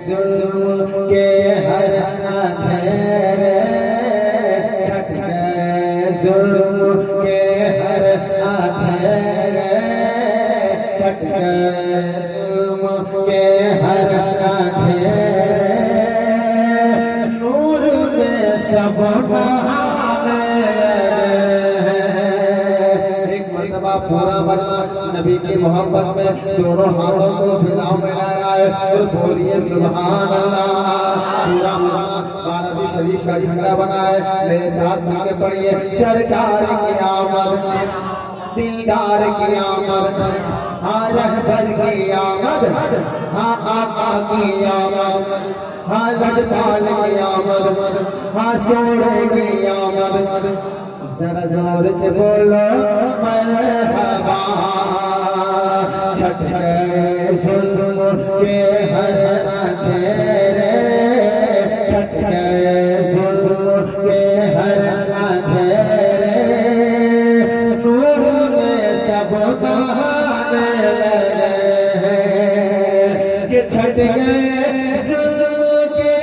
जुल्म के हर अंधेरे, छट गए जुल्म के हर अंधेरे, छट गए जुल्म के हर अंधेरे, नूर में सब बहाने हैं। एक मर्तबा पूरा मजमा नबी की मोहब्बत में दोनों हाथों को फिजाओं में लहराए और बोलिए सुभान अल्लाह। पूरा मजमा बारहवीं शरीफ का झंडा बनाए, मेरे साथ मिलकर पढ़िए सरकार की आमद, दिलदार की आमद, हाँ रहबर की आमद, हाँ आका की आमद, हाँ लजपाल की आमद, हाँ सोने की आमद। जरा जोर से बोलो मरहबा। छठ गए जुल्म के हर अंधेरे, छठ गए जुल्म के हर अंधेरे, नूर में सब बहाने लगे हैं कि छठ गए जुल्म के,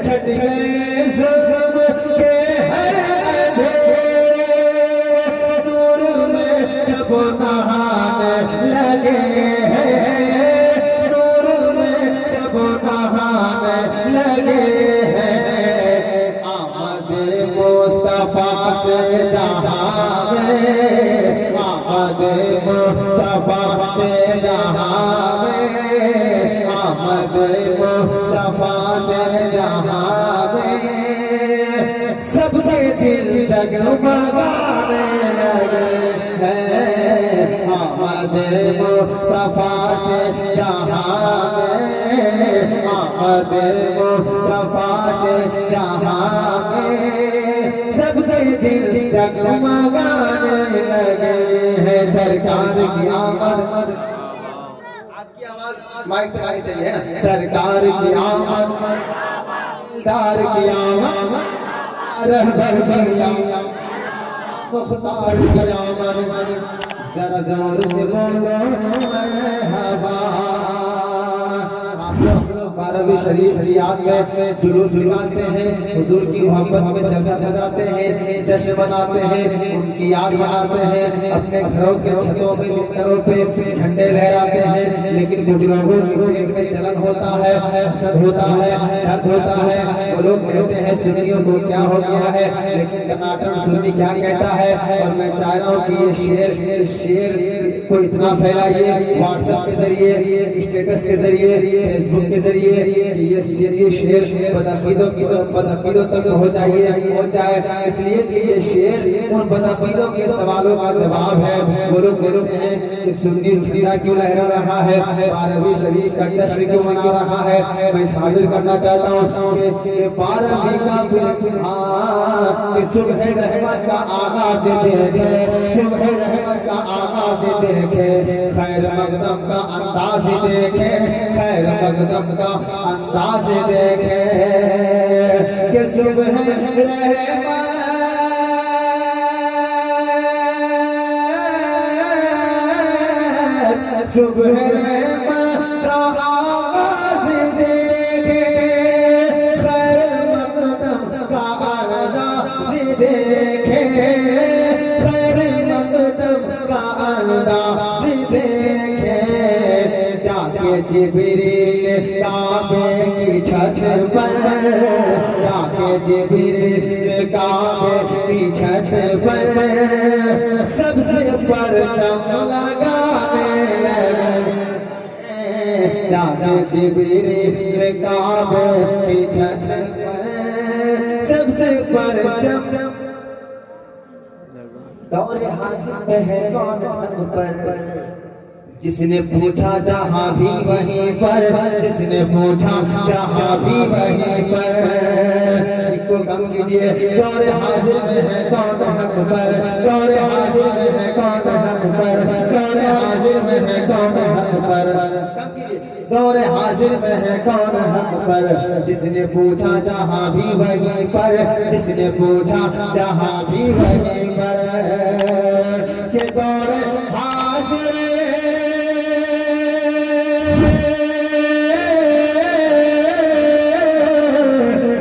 छठ गए जुल्म के हर अंधेरे, नूर में सब नहाने लगे हैं, नूर में सब नहाने लगे हैं। आमद मुस्तफा से जहां में, आमद मुस्तफा से जहां में, आमद मुस्तफा से जहां में, सबके दिल जगमगाने लगे हैं। आमद मुस्तफा से जहां में, आमद मुस्तफा से जहां में, सबके दिल जगमगाने लगे हैं। सरकार की आमद, आपकी आवाज माइक तक आनी चाहिए ना। सरकार की आमद, दिलदार की आमद, रहबर की आमद, मुख्तार की आमद। जरा जोर से बोलो मरहबा। आप लोग बारहवीं शरीफ रियाद में जुलूस निकालते हैं, हुजूर की मोहब्बत में जलसा सजाते हैं, जश्न मनाते हैं, उनकी याद मनाते हैं, अपने घरों के छतों पे बिस्तरों पे झंडे लहराते हैं। लेकिन कुछ लोगों के पेट में जलन होता है, हसद होता है, दर्द होता है। वो लोग कहते हैं सुन्नियों को क्या हो गया है, लेकिन टनाटन सुन्नी क्या कहता है। और मैं चाह रहा हूँ कि ये शेर को इतना फैलाइए व्हाट्सएप के जरिए, स्टेटस के जरिए, फेसबुक के जरिए, ये शेर बदअकीदों तक हो जाए। इसलिए कि ये शेर उन बदअकीदों के सवालों का जवाब है। वो लोग कहते हैं कि सुन्नी झंडा क्यों लहरा रहा है, बारहवीं शरीफ का जश्न क्यों मना रहा है। मैं हाजिर करना चाहता हूँ कि बारहवीं का सुबह रहमत का आगाज देखे, सुबह रहमत का आगाज देखे, खैर मकदम का अंदाज देखे, खैर मकदम का अंदाज देखे कि सुबह रहमत, सुबह रहमत का आगाज देखे, खैर मकदम का अंदाज देखे, खैर मकदम का अंदाज देखे। जाके जिब्रील काबे की छत पर, जाके जिब्रील काबे की छत पर, सबसे परचम लगाने लगे। जाके जिब्रील काबे की छत पर, सबसे परचम। दौरे हासिल है कौन हक पर, जिसने पूछा जहाँ भी वहीं पर, जिसने पूछा जहाँ भी वहीं पर। इनको कम कीजिए। दौरे हाजिर में है कौन हक पर, दौरे हाजिर में है कौन हक पर, दौरे हाजिर में है कौन हक पर। कम कीजिए। दौरे हाजिर में है कौन हक पर, जिसने पूछा जहाँ भी वहीं पर, जिसने पूछा जहाँ भी वहीं पर। के दौर हाजिर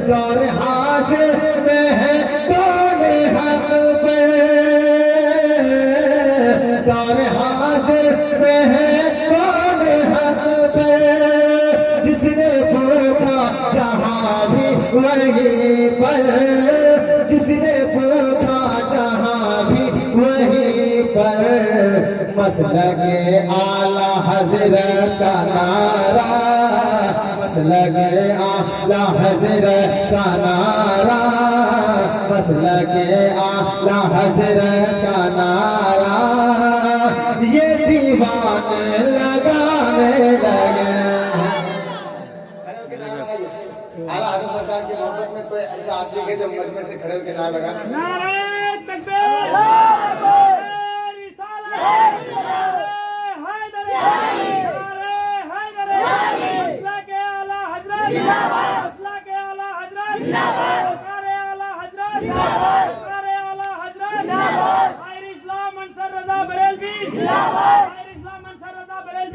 दौर हाजिर में है कौन हक पे दौर हाजिर में है कौन हक पे जिसने पूछा जहाँ भी वहीं पर जिसने पूछा जहाँ भी वहीं पर मसलक आला हज़रत का नारा मसलक आला हज़रत का नारा मसलक आला हज़रत का नारा ये दीवाने लगाने लगे। आला हज़रत सरकार की मोहब्बत में कोई ऐसा आशिक है जो मजमे से खड़े होकर नारा लगा? नारे तकबीर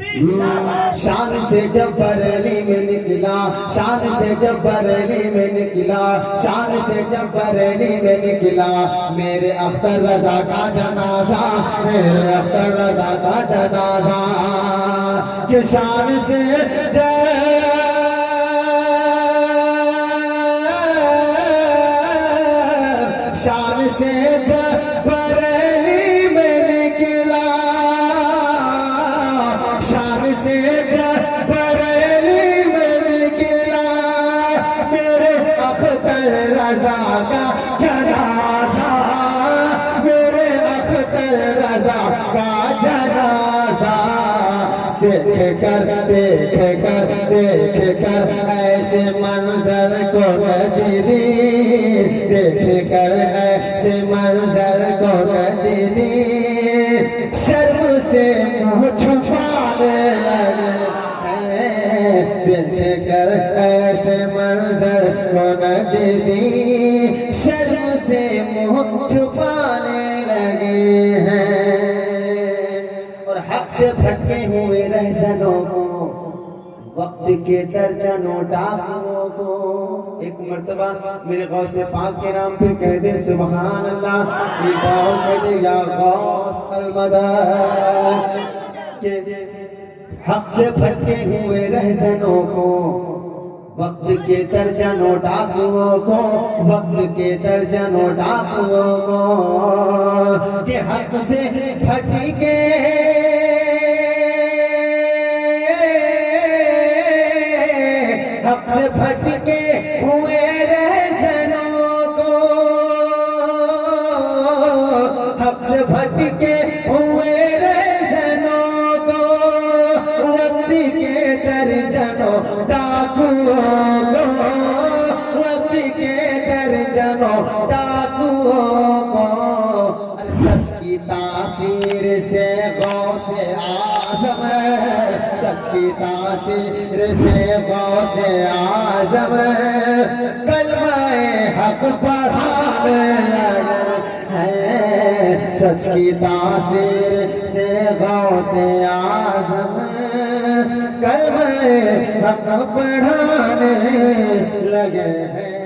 शान से जब बरेली में निकला शान से जब बरेली में निकला शान से जब बरेली में निकला मेरे अख्तर रजा का जनाजा मेरे अख्तर रजा का जनाजा कि शान से शान से जब बरेली में निकला शान से जब बरेली में निकला मेरे अख्तर रजा का जनाजा मेरे अख्तर रजा का जनाजा देख कर ऐसे मंजर को नजदी देख कर ऐसे मंजर को नजदी शर्म से मुँह छुपाने लगे देख कर ऐसे मंजर को नजदी शर्म से मुँह छुपाने लगे हैं। और हक से भटके हुए रहज़नों को वक्त के दर्जनों डाकुओं को एक मर्तबा मेरे गौसे पाक के नाम पे कह दे सुभान अल्लाह कह दे या गौस अलमदद के हक से भटके हुए रहज़नों को वक्त के दर्जनों डाकुओं को वक्त के दर्जनों डाकुओं को कि हक से भटके हक से भटके हुए रहज़नों को हक से भटके हुए रहज़नों को वक्त के दर्जनों डाकुओं को वक्त के दर्जनों डाकुओं को सच की तासीर से गौसे आज़म सच की तासीर से गौसे आज़म कलमाए हक पढ़ाने लगे हैं सच की तासीर से गौसे आज़म कलमाए हक पढ़ाने लगे हैं।